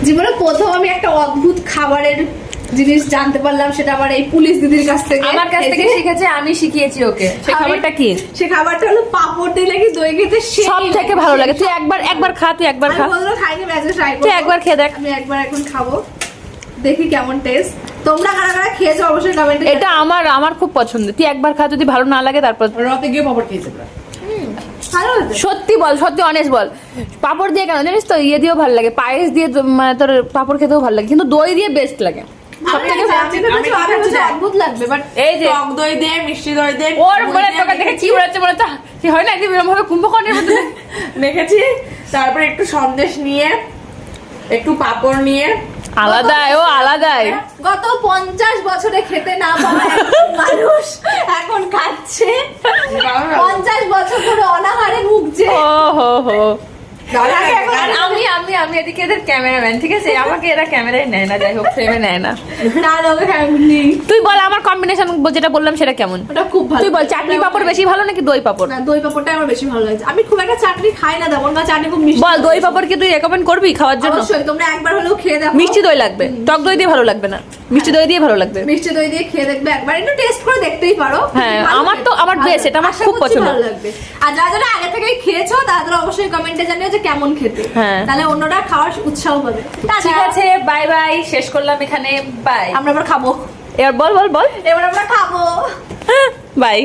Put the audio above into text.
জীবনে প্রথম আমি একটা অদ্ভুত খাবারের জিনিস জানতে পারলাম, সেটা আমার এই পুলিশ দিদির কাছ থেকে, আমার কাছ থেকে শিখেছে, আমি শিখিয়েছি ওকে। সেই খাবারটা কি? সেই খাবারটা হলো পাপড় দিয়ে নাকি দই খেতে সব থেকে ভালো লাগে। তুই একবার খা, তুই একবার খা। আমি বললো খাইনি, আজকে ট্রাই করব। তুই একবার খেয়ে দেখ। আমি একবার এখন খাবো, দেখি কেমন টেস্ট। তোমরা কারা কারা খেয়েছো অবশ্যই কমেন্টে। এটা আমার খুব পছন্দ। তুই একবার খা, যদি ভালো না লাগে তারপর। রাতে গিয়ে পাপড় খেয়েছে প্রায়। ভালো হয়েছে। সত্যি বল, সত্যি অনেস্ট বল। পাপড় দিয়ে কেন জানিস তো, ইয়ে দিয়েও ভালো লাগে, পায়েস দিয়ে মানে তোর পাপড় খেতেও ভালো লাগে, কিন্তু দই দিয়ে বেস্ট লাগে। অদ্ভুত লাগবে, বাট এই যে টক দই দিয়ে, মিষ্টি দই দিয়ে, ওর মনে তোকে দেখে কি বলেছে মনে তো কি হয় না, একদম এরকম ভাবে কুম্ভকর্ণের মতো মেখেছি। তারপরে একটু সন্দেশ নিয়ে, একটু পাপড় নিয়ে, আলাদাই, ও আলাদাই। গত 50 বছরে খেতে না পাওয়া মানুষ এখন খাচ্ছে। 50 বছর ধরে অনাহারে ভুগছে। ও হো হো। আর আমি এদিকে এদের ক্যামেরাম্যান, ঠিক আছে? আমাকে এরা ক্যামেরায় নেয় না, যাই হোক ফ্রেমে নেয় না। না লোকে খাইনি। তুই বল আমার কম্বিনেশন যেটা বললাম সেটা কেমন? ওটা খুব ভালো। তুই বল চাটনি পাপড় বেশি ভালো নাকি দই পাপড়? না, দই পাপড়টা আমার বেশি ভালো লাগছে। আমি খুব একটা চাটনি খাই না, তেমন না, চাটনি খুব মিষ্টি। বল দই পাপড় কি তুই রেকমেন্ড করবি খাওয়ার জন্য? অবশ্যই, তোমরা একবার হলেও খেয়ে দেখো। মিষ্টি দই লাগবে, টক দই দিয়ে ভালো লাগবে না, মিষ্টি দই দিয়ে ভালো লাগবে। মিষ্টি দই দিয়ে খেয়ে দেখবে একবার, একটু টেস্ট করে দেখতেই পারো। হ্যাঁ, ভালো আমার তো খেতে, আমার ভালো বেশ, এটা আমার আশা খুব করছি পছন্দ। ভালো লাগবে। আর যারা যারা আগে থেকেই খেয়েছো তারা অবশ্যই কমেন্টে জানিও যে কেমন খেতে। হ্যাঁ। তাহলে অন্যরা খাওয়ার উৎসাহ পাবে। ঠিক আছে, বাই বাই, শেষ করলাম এখানে, বাই। আমরা আবার খাবো, এবার বল বল বল, এবার আমরা খাবো। বাই।